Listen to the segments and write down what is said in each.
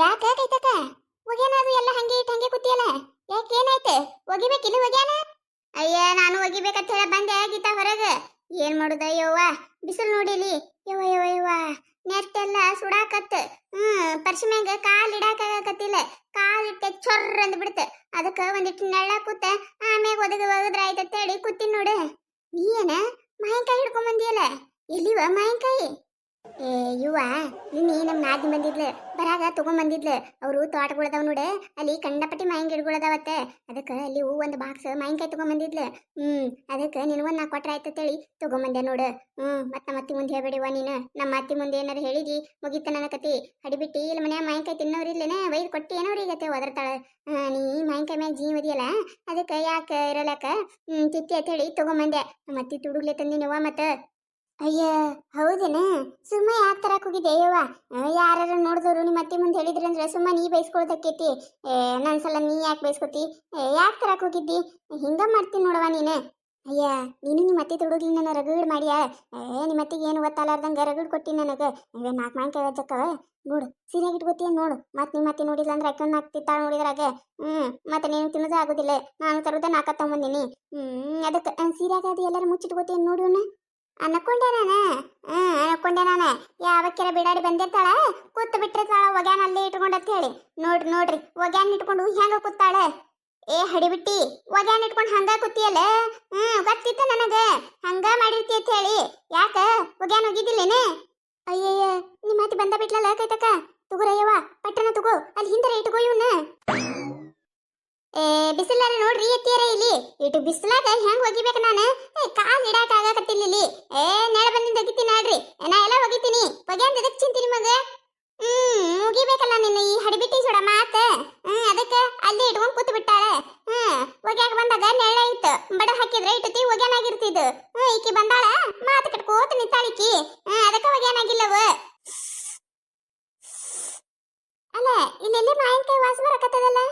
ಯಾಕ ಕೈತಕ ಒಗ್ಯಾನದು ಎಲ್ಲ ಹಂಗೆ ಇಟ್ಟು ಹಂಗೆ ಕೂತಿಯಲ್ಲ. ಯಾಕೆ ಏನಾಯ್ತು? ಒಗಿಬೇಕಿಲ್ಲ ಒಗ್ಯಾನ? ಅಯ್ಯ ನಾನು ಒಗಿಬೇಕಂತ ಹೇಳ ಬಂದೆ ಗೀತ ಹೊರಗ. ಏನ್ ಮಾಡುದ ಯವ್ವ, ಬಿಸಿಲು ನೋಡಿಲಿ. ಯವ್ವ ಯವ್ವ ಯವ್ವ ನೆಟ್ಟೆಲ್ಲ ಸುಡಾಕತ್ತ. ಪರ್ಶಿ ಮ್ಯಾಗ ಕಾಲ್ ಇಡಾಕಾಗತ್ತಿಲ್ಲ. ಕಾಲ್ ಇಟ್ಟೆ ಚೊರ್ರ ಅಂದ್ ಬಿಡ್ತ. ಅದಕ್ಕ ಒಂದಿಟ್ಟು ನೆಳ್ಳ ಕೂತ ಆಮ್ಯಾಗ ಒದದ್ರ ಆಯ್ತಂತ ಹೇಳಿ ಕೂತಿನ್ ನೋಡು. ನೀ ಏನ ಮಾವಿನಕಾಯಿ ಹಿಡ್ಕೊಂಡ್ ಬಂದಿಯಲ್ಲ, ಎಲ್ಲಿವ ಮಾವಿನಕಾಯಿ? ಏ ಯುವ, ನಿನ್ನೆ ನಮ್ಮ ನಾದಿ ಬಂದಿದ್ಲು, ಬರಾಗ ತಗೊಂಬಂದಿದ್ಲು. ಅವರು ತೋಟಗಳದಾವ್ ನೋಡ, ಅಲ್ಲಿ ಕಂಡಪಟ್ಟಿ ಮಾವಿನ ಗಿಡಗಳದಾವತ್ತೆ. ಅದಕ್ಕೆ ಅಲ್ಲಿ ಒಂದು ಬಾಕ್ಸ್ ಮಾವಿನಕಾಯಿ ತಗೊಂಬಂದಿದ್ಲು. ಅದಕ್ಕೆ ನಿನಗೊಂದು ನಾ ಕೊಟ್ರ ಆಯ್ತಂತೇಳಿ ತಗೊಂಬಂದೆ ನೋಡು. ಮತ್ತೆ ಮತ್ತೆ ಮುಂದೆ ಹೇಳ್ಬೇಡಿವ ನೀನು. ನಮ್ಮ ಅತ್ತಿ ಮುಂದೆ ಏನಾರು ಹೇಳಿದಿ ಮುಗಿತ ನನ್ನ ಕತಿ. ಹಡಿಬಿಟ್ಟಿ ಇಲ್ಲಿ ಮನ್ಯಾಗ ಮಾವಿನಕಾಯಿ ತಿನ್ನೋರಿಲ್ಲೇನ, ಒಯ್ದು ಕೊಟ್ಟಿ ಏನೋರಿಗತ್ತೆ ಒದರ್ತಾಳೆ. ನೀ ಮಾವಿನಕಾಯಿ ಮ್ಯಾಗ ಜೀವದಿಯಲ್ಲ, ಅದಕ್ಕೆ ಯಾಕೆ ಇರಲಕ್ಕ ತಿತ್ತಿ ಅಂತ ಹೇಳಿ ತಗೊಂಬಂದೆ. ನಮ್ಮ ಅತ್ತಿ ತುಡುಗ್ಲೆ ತಂದಿನವ ಮತ್ತೆ. ಅಯ್ಯ ಹೌದೇನ? ಸುಮ್ಮ ಯಾಕೆ ತರಕ್ ಹೋಗಿದ್ದೆ ಯವ್ವ? ಯಾರು ನೋಡಿದವರು ನಿಮ್ಮ ಅತ್ತೆ ಮುಂದೆ ಹೇಳಿದ್ರಿ ಅಂದ್ರೆ ಸುಮ್ಮ ನೀ ಬೈಸ್ಕೊಳ್ದಕ್ಕೈತಿ. ನನ್ಸಲ ನೀ ಯಾಕೆ ಬೈಸ್ಕೊತಿ? ಯಾಕೆ ತರಕ್ ಹೋಗಿದ್ದಿ? ಹಿಂಗ ಮಾಡ್ತೀನಿ ನೋಡವ ನೀನು. ಅಯ್ಯ ನೀನು ನಿಮ್ಮ ಅತ್ತೆ ತೊಡಗ್ಲಿ ನನ್ನ ರಗಡ್ ಮಾಡ್ಯಾ. ನಿಮ್ಮ ಅತ್ತಿಗೆ ಏನು ಗೊತ್ತಲಾರ್ದಂಗೆ ರಗಡ್ ಕೊಟ್ಟಿ ನನಗೆ. ನಾಲ್ಕು ಮಾವಿನಕಾಯಿ ಹಚ್ಚಕ್ಕವ ನೋಡು, ಸೀರೆಗೆ ಇಟ್ಕೋತೀನಿ ನೋಡು. ಮತ್ತೆ ನಿಮ್ಮ ಅತ್ತೆ ನೋಡಿಲ್ಲ ಅಂದ್ರೆ ಅಕ್ಕನ ಹಾಕ್ತಿತ್ತಾಳ ನೋಡಿದ್ರಾಗ. ಮತ್ತೆ ನೀನು ತಿನ್ನೋದೇ ಆಗೋದಿಲ್ಲ. ನಾನು ತರೋದ ನಾಲ್ಕ ತಗೊಂಬಂದಿನಿ. ಅದಕ್ಕೆ ಸೀರೆಗೆ ಅದು ಎಲ್ಲರೂ ಮುಚ್ಚಿಟ್ಕೋತೀನಿ ನೋಡು. ಅನ್ಕೊಂಡೆ ನಾನು. ಅನ್ಕೊಂಡೆ ನಾನು ಯಾವಕ್ಕೆರ ಬಿಡಾಡಿ ಬಂದಿರ್ತಾಳ, ಕೂತ್ ಬಿಟ್ಟಿರ್ತಾಳ ಒಗ್ಯಾನ ಅಲ್ಲೇ ಇಟ್ಕೊಂಡಂತ ಹೇಳಿ. ನೋಡ್ರಿ ಒಗ್ಯಾನ ಇಟ್ಕೊಂಡು ಹೆಂಗ ಕೂತಾಳೆ. ಏ ಹಡಿಬಿಟ್ಟಿ, ಒಗ್ಯಾನ ಇಟ್ಕೊಂಡು ಹಂಗ ಕೂತಿಯಲ್ಲ. ಗೊತ್ತಿತ್ತ ನನಗೆ ಹಂಗ ಮಾಡಿರ್ತಿ ಅಂತ ಹೇಳಿ. ಯಾಕ ಒಗ್ಯಾನ ಹೋಗಿದ್ದಿಲ್ಲೇನೆ? ಅಯ್ಯಯ್ಯ ನಿಮ್ಮ ಮಾತಿ ಬಂದ ಬಿಟ್ಲಲ್ಲ ಕೈತಕ್ಕ. ತಗೋರಯ್ಯವ ಪಟ್ಟಣ ತಗೋ, ಅಲ್ಲಿ ಹಿಂದರ ಇಟ್ಕೋ ಇವನ್ನ. ಬಿಸಿಲಾರ ನೋಡ್ರಿ ಎತ್ತಿಯರ ಇಲ್ಲಿ. ಇಟ್ಟು ಬಿಸಿಲಾಗ ಹೆಂಗ್ ಒಗಿಬೇಕು ನಾನು? ಕಾಲ್ ಇಡಾಕ ಆಗಕತ್ತಿಲ್ಲ ಇಲ್ಲಿ. ನೆಳ ಬಂದಿಂದ ಒಗಿತೀನಿ ನೋಡ್ರಿ. ನಾ ಎಲ್ಲ ಒಗಿತೀನಿ. ಒಗ್ಯಾಂದ ಎದಕ್ ಚಿಂತಿ ನಿಮಗ? ಮುಗಿಬೇಕಲ್ಲ ನಿನ್ನ ಈ ಹಡಿಬಿಟ್ಟಿ ಸುಡ ಮಾತ. ಅದಕ್ಕೆ ಅಲ್ಲಿ ಇಟ್ಕೊಂಡ್ ಕೂತ್ ಬಿಟ್ಟಾಳೆ. ಒಗ್ಯಾಕ ಬಂದಾಗ ನೆಳ್ಳ ಇತ್ತು, ಬಡ ಹಾಕಿದ್ರೆ ಇಟ್ಟತಿ ಒಗ್ಯಾನಾಗಿರ್ತಿದ್ದು. ಈಕಿ ಬಂದಾಳ ಮಾತು ಕಟ್ಕೋತ ನಿಂತಾಳಿಕಿ. ಅದಕ್ಕೆ ಒಗ್ಯಾನಾಗಿಲ್ಲವ. ಅಲ್ಲ ಇಲ್ಲೆಲ್ಲಿ ಮಾವಿನಕಾಯಿ ವಾಸ ಬರಕತ್ತದಲ್ಲ.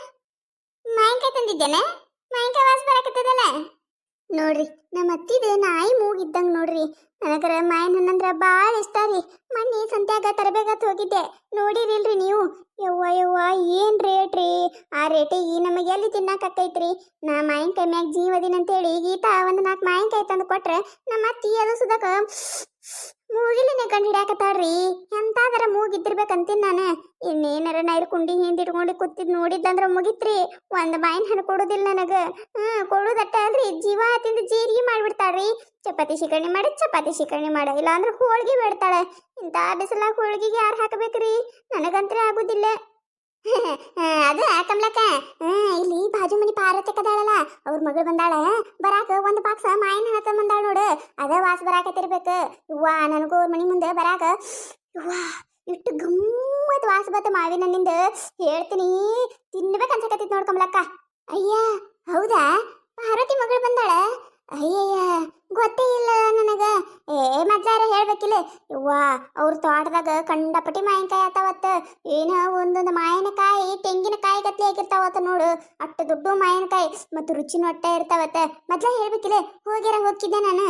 ಮಾವಿನಕಾಯಿ ತಂದಿದ್ದೇನೆ, ಮಾವಿನಕಾಯಿ ವಾಸ ಬರಕತ್ತದಲ್ಲ. ನೋಡ್ರಿ ನಮ್ಮ ಅತ್ತಿದ ನಾಯಿ ಮೂಗಿದ್ದಂಗೆ ನೋಡ್ರಿ. ನನಗರ ಮಾವಿನ ಹಣ್ಣಂದ್ರ ಭಾಳ ಇಷ್ಟ ರೀ. ಮೊನ್ನೆ ಸಂತ್ಯಾಗ ತರಬೇಕಂತ ಹೋಗಿದ್ದೆ, ನೋಡಿರಿಲ್ರಿ ನೀವು? ಯವ್ವ ಯವ್ವ ಏನ್ ರೇಟ್ ರೀ. ಆ ರೇಟಿಗೆ ನಮಗೆ ಎಲ್ಲಿ ತಿನ್ನಾಕತ್ತೈತ್ರಿ. ನಾ ಮಾವಿನಕಾಯಿ ಮ್ಯಾಗ ಜೀವದಿನಂತೇಳಿ ಗೀತಾ ಒಂದು 4 ಮಾವಿನಕಾಯಿ ತಂದು ಕೊಟ್ರೆ ನಮ್ಮ ಅತ್ತಿ ಅದು ಸುದಕ ಮೂಗಿಲಿನೇ ಕಂಡು ಹಿಡ್ಯಾಕತ್ತಾಳ್ರಿ. ಎಂತಾದರ ಮೂಗಿದ್ದಿರ್ಬೇಕಂತೀನಿ ನಾನು. ಇನ್ನೇನಾರ ನೈರ್ ಕುಂಡಿ ಹಿಂದಿಟ್ಕೊಂಡು ಕೂತಿದ್ ನೋಡಿದ್ದಂದ್ರ ಮುಗಿತ್ರಿ. ಒಂದು ಮಾವಿನ ಹಣ್ಣು ಕೊಡೋದಿಲ್ಲ ನನಗೆ. ಕೊಡೋದಟ್ಟ ಅಲ್ರಿ, ಜೀವ ತಿಂದು ಜೀರಿಗೆ ಮಾಡ್ಬಿಡ್ತಾಳ್ರಿ. ಚಪಾತಿ ಶಿಕರಣಿ ಮಾಡ ಇಲ್ಲ ಅಂದ್ರೆ ಹೋಳ್ಗಿ ಬೇಡ್ತಾಳೆ. ಇಂಥ ಬಿಸಿಲಾಗ ಹೋಳ್ಗಿಗೆ ಯಾರು ಹಾಕಬೇಕ್ರಿ? ನನಗಂತ್ರ ಆಗುದಿಲ್ಲ. ಅದು ಕಮಲಕ್ಕ, ಇಲ್ಲಿ ಬಾಜು ಮನಿ ಪಾರ್ವತಿ ಕದಾಳಲ್ಲ, ಅವ್ರ ಮಗಳು ಬಂದಾಳ. ಬರಾಕ ಒಂದು ಬಾಕ್ಸ ಮಾಯಿನ ಹಣ ತಗೊಂಬಂದಾಳ ನೋಡು. ಅದ ವಾಸ ಬರಾಕತ್ತಿರ್ಬೇಕು. ಇವ್ವ ನನಗೂ ಅವ್ರ ಮನಿ ಮುಂದೆ ಬರಾಕ ಇವ್ವ ಇಟ್ಟು ಗಮ್ಮತ್ ವಾಸ ಬತ್ತ ಮಾವಿನ ಹಣ್ಣಿಂದ. ಹೇಳ್ತೀನಿ ತಿನ್ಬೇಕ ಅನ್ಸಕತ್ತಿತ್ ನೋಡ್ ಕಮಲಕ್ಕ. ಅಯ್ಯ ಹೌದಾ, ಪಾರ್ವತಿ ಮಗಳು ಬಂದಾಳ? ಅಯ್ಯಯ್ಯ ಗೊತ್ತೇ ಇಲ್ಲ ನನಗ. ಮೊದ್ಲಾರ ಹೇಳ್ಬೇಕಿಲ್ಲ. ಯವ್ವ ಅವ್ರ ತೋಟದಾಗ ಕಂಡಪಟ್ಟಿ ಮಾವಿನಕಾಯಿ ಆತಾವತ್ತ. ಏನ ಒಂದೊಂದು ಮಾವಿನಕಾಯಿ ತೆಂಗಿನಕಾಯಿ ಗತ್ಲಿ ಆಗಿರ್ತಾವತ್ತ ನೋಡು. ಅಷ್ಟು ದೊಡ್ಡ ಮಾವಿನಕಾಯಿ ಮತ್ತು ರುಚಿನೂ ಅಟ್ಟ ಇರ್ತಾವತ್ತ. ಮೊದ್ಲ ಹೇಳ್ಬೇಕಿಲ್ಲ, ಹೋಗಿದ್ದೆ ನಾನು.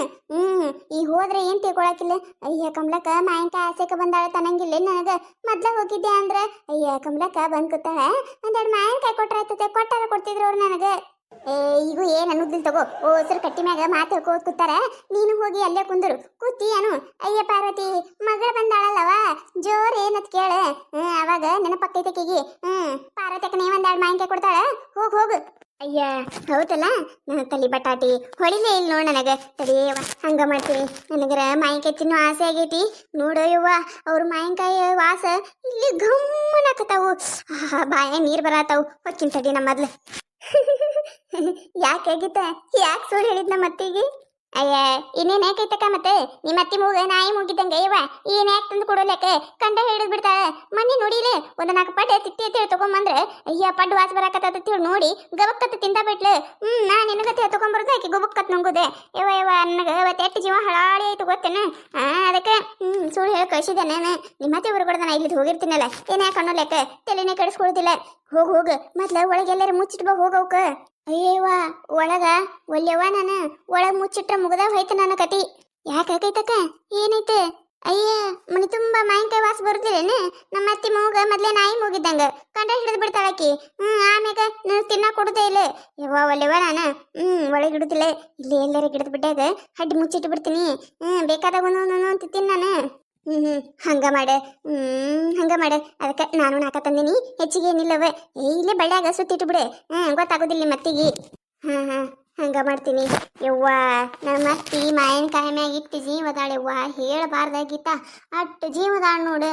ಈ ಹೋದ್ರೆ ಏನ್ ತಿಳ್ಕೊಳಕಿಲ್ಲ. ಅಯ್ಯ ಕಮಲಕ್ಕ ಮಾವಿನಕಾಯಿ ಆಸೆಕ ಬಂದಾಳ ತನಂಗಿಲ್ಲ ನನಗ. ಮೊದ್ಲ ಹೋಗಿದ್ದೆ ಅಂದ್ರ ಅಯ್ಯ ಕಮಲಕ್ಕ ಬಂದ್ ಕೂತಾಳ, ಒಂದೆರಡು ಮಾವಿನಕಾಯಿ ಕೊಟ್ರ ಆಯ್ತತೆ. ಕೊಟ್ಟಾರ ಕೊಡ್ತಿದ್ರು ಅವ್ರು ನನಗೆ. ಈಗ ಏನ್ ಅನ್ನೋದಿಲ್ ತಗೋ. ಓಸರು ಕಟ್ಟಿ ಮ್ಯಾಗ ಮಾತು ಹೇಳ್ಕೋತ ಕೂತಾರ, ನೀನು ಹೋಗಿ ಅಲ್ಲೇ ಕುಂದರು ಕೂತಿ ಏನು. ಅಯ್ಯ ಪಾರ್ವತಿ ಮಗಳ ಬಂದಾಳಲ್ಲವ ಜೋರ್ ಏನತ್ ಕೇಳ. ಅವಾಗ ನೆನಪಕ್ಕೈತಕಿಗಿ. ಪಾರ್ವತಿಕ ನೀ ಒಂದೆರಡು ಮಾವಿನಕಾಯಿ ಕೊಡ್ತಾಳ, ಹೋಗು. ಅಯ್ಯ ಹೌದಲ್ಲ, ನನ್ನ ತಲಿ ಬಟಾಟಿ ಹೊಳಿಲೇ ಇಲ್ಲ ನೋಡ್ ನನಗ. ತಡಿಯವ್ವ ಹಂಗ ಮಾಡ್ತೀನಿ. ನನಗರ ಮಾವಿನಕಾಯಿ ತಿನ್ನೋ ಆಸೆ ಆಗೈತಿ ನೋಡು ಯವ್ವ. ಅವ್ರ ಮಾವಿನಕಾಯಿ ವಾಸ ಇಲ್ಲಿ ಗಮ್ಮನಾಕತಾವು. ಬಾಯ ನೀರ್ ಬರತಾವು. ಹೊಕ್ಕಿನ ತಡಿ ನಮ್ಮ ಮೊದ್ಲು. ಯಾಕೆ ಗೀತ, ಯಾಕೆ ಸುಳ್ಳು ಹೇಳಿದ್ ನಮ್ಮ ಅತ್ತಿಗೆ? ಅಯ್ಯ ಇನ್ನೇನ್ ಯಾಕೈತಕ್ಕ ಮತ್ತೆ? ನಿಮ್ಮ ಅತ್ತಿ ಮೂಗ ನಾಯಿ ಮೂಗಿದ್ದಂಗೆ ಇವ. ಏನ್ ಯಾಕೆ ತಂದು ಕೊಡೋಲ್ಯಾಕೆ? ಕಂಡ ಹಿಡಿದ್ ಬಿಡ್ತಾಳ. ಮೊನ್ನೆ ನೋಡಿಲೆ ಒಂದು 4 ಪಡ್ಡೆ ತಿತ್ತಿ ಅಂತೇಳಿ ತಗೊಂಬಂದ್ರೆ ಅಯ್ಯ ಪಡ್ಡು ವಾಸ ಬರಾಕತ್ತೇಳಿ ನೋಡಿ ಗಬಕ್ಕತ್ತ ತಿಂತ ಬಿಟ್ಲು. ನಾ ನಿನಗತ್ತೆ ತಗೊಂಬರೋದು ಆಕಿ ಗುಬಕ್ಕತ್ ನಂಗುದೆ. ಯವ್ವ ನನಗೆ ಅವತ್ತು ಎಷ್ಟು ಜೀವ ಹಳಾಳಿ ಆಯ್ತು ಗೊತ್ತೇನ. ಅದಕ್ಕೆ ಸುಳ್ಳು ಹೇಳಿ ಕಳಿಸಿದೆ ನಾನು. ನಿಮ್ಮ ಅತ್ತೆ ಹೊರಗಡೆ ನಾ ಇಲ್ಲಿ ಹೋಗಿರ್ತೀನಲ್ಲ, ಏನ್ ಯಾಕೆ ಅನ್ನೋಲ್ಯಾಕೆ? ತಲೆನೇ ಕೆಡಿಸ್ಕೊಳ್ತಿಲ್ಲ. ಹೋಗು ಮೊದ್ಲ ಒಳಗೆಲ್ಲರೂ ಮುಚ್ಚಿಟ್ಬೋ ಹೋಗವ್ಕ. ಅಯ್ಯವ್ವ ಒಳಗ ಒಲ್ಯವ್ವ ನಾನು. ಒಳಗ್ ಮುಚ್ಚಿಟ್ರ ಮುಗ್ದ ಹೋಯ್ತು ನನ್ನ ಕತಿ. ಯಾಕಾಗೈತಕ್ಕ? ಏನೈತೆ? ಅಯ್ಯ ಮನಿ ತುಂಬಾ ಮಾವಿನಕಾಯಿ ವಾಸ ಬರುದಿಲ್ಲೇನೆ ನಮ್ಮ ಅತ್ತಿ ಮೂಗ ಮೊದ್ಲೇ ನಾಯಿ ಮೂಗಿದ್ದಂಗ ಕಂಡ ಹಿಡಿದು ಬಿಡ್ತಾಳಕಿ ಆಮ್ಯಾಗ ನಾನು ತಿನ್ನ ಕೊಡುದೇ ಇಲ್ಲ ಯವ್ವ ಒಲ್ಲೆವ ನಾನು ಒಳಗೆ ಇಡುದಿಲ್ಲ ಇಲ್ಲಿ ಎಲ್ಲರ ಗಿಡದ ಬಿಟ್ಟಾಗ ಹಡ್ಡಿ ಮುಚ್ಚಿಟ್ಟು ಬಿಡ್ತೀನಿ ಬೇಕಾದಾಗ ಒಂದೊಂದು ಅಂತ ತಿನ್ನ ನಾನು ಹಂಗ ಮಾಡೆ ಹಂಗ ಮಾಡೆ ಅದಕ್ಕೆ ನಾನು ನಾಕ ತಂದಿನಿ ಹೆಚ್ಚಿಗೆ ಏನಿಲ್ಲವ ಇಲ್ಲೇ ಬಳ್ಳ್ಯಾಗ ಸುತ್ತಿಟ್ಟು ಬಿಡೆ ಗೊತ್ತಾಗೋದಿಲ್ಲ ಮತ್ತಿಗೆ ಹಾ ಹಂಗ ಮಾಡ್ತೀನಿ ಯವ್ವ ನಮ್ಮ ಅತ್ತಿ ಮಾವಿನಕಾಯಿ ಮ್ಯಾಗ ಇಟ್ಟು ಜೀವದಾಳೆವ್ವ ಹೇಳಬಾರ್ದಾಗಿತ್ತ ಅಟ್ಟು ಜೀವದಾಳ ನೋಡು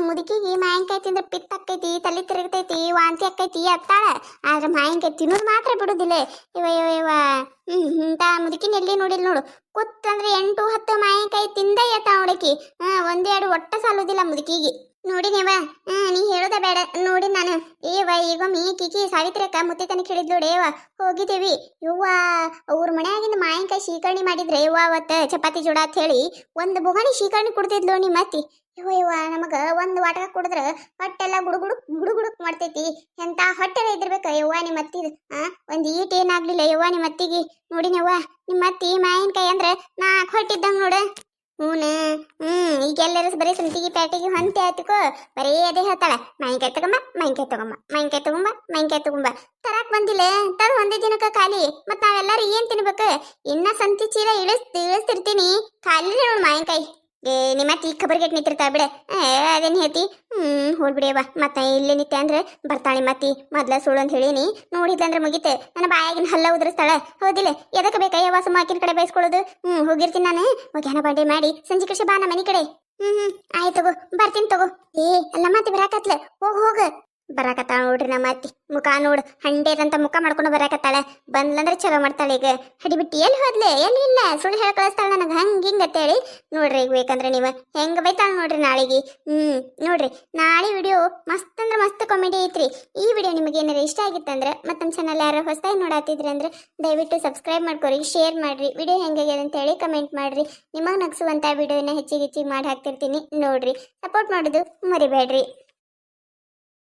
ಮುದುಕಿಗೆ ಮಾವಿನಕಾಯಿ ತಿಂದ್ರೆ ಪಿತ್ತ ಆಕೈತಿ ತಲೆ ತಿರುಗತೈತಿ ವಾಂತಿ ಆಕೈತಿ ಅತ್ತಾಳ ಆದ್ರೆ ಮಾವಿನಕಾಯಿ ತಿನ್ನೋದು ಮಾತ್ರ ಬಿಡುದಿಲ್ಲ ಇವ ಇವ ಇವ ಇಂಥ ಮುದುಕಿನ ಎಲ್ಲಿ ನೋಡಿಲ್ ನೋಡು ಕೂತಂದ್ರೆ 8-10 ಮಾವಿನಕಾಯಿ ತಿಂದ ಎತ್ತ ನೋಡಕಿ ಒಂದೆರಡು ಒಟ್ಟ ಸಾಲುದಿಲ್ಲ ಮುದುಕಿಗೆ ನೋಡಿ ನೀವ ನೀ ಹೇಳೋದ ಬೇಡ ನೋಡಿ ನಾನು ಈಗೊಮ್ಮೆ ಕಿಕಿ ಸಾವಿತ್ರಿ ಅಕ್ಕ ಮುತ್ತಿ ತನಕ ಹೇಳಿದ್ಲೋಡೆ ಹೋಗಿದ್ದೀವಿ ಯವ್ವ ಅವ್ರ ಮನ್ಯಾಗಿಂದ ಮಾವಿನಕಾಯಿ ಶೀಕರಣಿ ಮಾಡಿದ್ರೆ ಯವ್ವ ಅವತ್ತು ಚಪಾತಿ ಜೋಡ ಅಂತ ಹೇಳಿ ಒಂದು ಬೊಗಣಿ ಶೀಕರಣಿ ಕುಡ್ದಿದ್ಲು ನಿಮ್ಮ ಅತ್ತಿ ಯವ್ವ ನಮಗ ಒಂದು ವಾಟಕ ಕುಡಿದ್ರೆ ಹೊಟ್ಟೆಲ್ಲ ಗುಡುಗುಡುಕ್ ಮಾಡ್ತೈತಿ ಎಂತ ಹೊಟ್ಟೆಲ್ಲ ಇದ್ದಿರ್ಬೇಕ ಯವ್ವ ನಿಮ್ಮ ಅತ್ತಿದ ಒಂದು ಈಟ್ ಏನಾಗ್ಲಿಲ್ಲ ಯವ್ವ ನಿಮ್ಮ ಅತ್ತಿಗೆ ನೋಡಿನವ್ವ ನಿಮ್ಮ ಅತ್ತಿ ಮಾವಿನಕಾಯಿ ಅಂದ್ರೆ 4 ಹೊಟ್ಟಿದ್ದಂಗ ನೋಡ ಈಗೆಲ್ಲರೂ ಬರೀ ಸಂತಿಗೆ ಪ್ಯಾಟಿಗೆ ಹೊಂತಿ ಆಯ್ತುಕೋ ಬರೀ ಅದೇ ಹೇಳ್ತಾಳೆ ಮಾವಿನಕಾಯಿ ತಗೊಂಬ ಮಾವಿನಕಾಯಿ ತಗೊಂಬ ಮಾವಿನಕಾಯಿ ತಗೊಂಬ ಮಾವಿನಕಾಯಿ ತಗೊಂಬ ತರಾಕ್ ಬಂದಿಲ್ಲ ತರ್ ಒಂದೇ ದಿನಕ್ಕ ಖಾಲಿ ಮತ್ ನಾವೆಲ್ಲರೂ ಏನ್ ತಿನ್ಬೇಕು ಇನ್ನ ಸಂತಿ ಚೀಲ ಇಳಿಸ್ತಿರ್ತೀನಿ ಖಾಲಿ ನೋಡು ಮಾವಿನಕಾಯಿ ನಿಮ್ಮ ಅತ್ತಿ ಖಬರ್ಗೆಟ್ ನಿಂತಿರ್ತಾ ಬಿಡೆ ಅದೇನ್ ಹೇಳ್ತಿ ಹೋಗ್ಬಿಡಿಯವ್ವ ಮತ್ತೆ ಇಲ್ಲೇ ನಿತ್ಯ ಅಂದ್ರೆ ಬರ್ತಾಳೆ ಮತ್ತಿ ಮೊದ್ಲ ಸುಳ್ಳು ಅಂತ ಹೇಳಿನಿ ನೋಡಿದ್ಲಂದ್ರೆ ಮುಗಿತೆ ನನ್ನ ಬಾಯಾಗಿನ ಹಲ್ಲ ಉದುರಿಸ್ತಾಳೆ ಹೌದಿಲ್ಲ ಎದಕ್ಕೆ ಬೇಕಯ್ಯವ್ವ ಸುಮ್ಮಾಕಿನ ಕಡೆ ಬಯಸ್ಕೊಳ್ಳೋದು ಹೋಗಿರ್ತೀನಿ ನಾನು ಮಧ್ಯಾಹ್ನ ಬಾಂಡೆ ಮಾಡಿ ಸಂಜೆ ಕೃಷಿ ಬಾ ನಮ್ಮ ಮನೆ ಕಡೆ ಆಯ್ತು ತಗೋ ಬರ್ತೀನಿ ತಗೋ ಅಲ್ಲ ಮತ್ತೆ ಬರಾಕತ್ಲ ಹೋಗ ಬರಾಕತ್ತಾಳ ನೋಡ್ರಿ ನಮ್ಮ ಅತ್ತಿ ಮುಖ ನೋಡು ಹಂಡೇದಂತ ಮುಖ ಮಾಡ್ಕೊಂಡು ಬರಾಕತ್ತಾಳೆ ಬಂದ್ಲಂದ್ರೆ ಚಲೋ ಮಾಡ್ತಾಳೆ ಈಗ ಹಡಿ ಬಿಟ್ಟು ಎಲ್ಲಿ ಹೋದ್ಲೆ ಎಲ್ಲಿ ಇಲ್ಲ ಸುಳ್ಳು ಹೇಳಿ ಕಳಿಸ್ತಾಳೆ ನನಗೆ ಹಿಂಗ ಅಂತೇಳಿ ನೋಡ್ರಿ ಈಗ ಬೇಕಂದ್ರೆ ನೀವು ಹೆಂಗ ಬೈತಾಳೆ ನೋಡ್ರಿ ನಾಳೆಗೆ ನೋಡ್ರಿ ನಾಳೆ ವಿಡಿಯೋ ಮಸ್ತ್ ಅಂದ್ರೆ ಮಸ್ತ್ ಕಾಮಿಡಿ ಐತ್ರಿ ಈ ವಿಡಿಯೋ ನಿಮಗೆ ಏನಾರ ಇಷ್ಟ ಆಗಿತ್ತಂದ್ರೆ ಮತ್ತೆ ನಮ್ಮ ಚಾನಲ್ ಯಾರು ಹೊಸದಾಗಿ ನೋಡಾತಿದ್ರಿ ಅಂದ್ರೆ ದಯವಿಟ್ಟು ಸಬ್ಸ್ಕ್ರೈಬ್ ಮಾಡ್ಕೊರಿ ಶೇರ್ ಮಾಡ್ರಿ ವಿಡಿಯೋ ಹೆಂಗಾಗಿದೆ ಅಂತ ಹೇಳಿ ಕಮೆಂಟ್ ಮಾಡ್ರಿ ನಿಮಗೆ ನಗಿಸುವಂತ ವಿಡಿಯೋನ ಹೆಚ್ಚಿಗೆ ಮಾಡಿ ಹಾಕ್ತಿರ್ತೀನಿ ನೋಡ್ರಿ ಸಪೋರ್ಟ್ ಮಾಡೋದು ಮರಿಬೇಡ್ರಿ.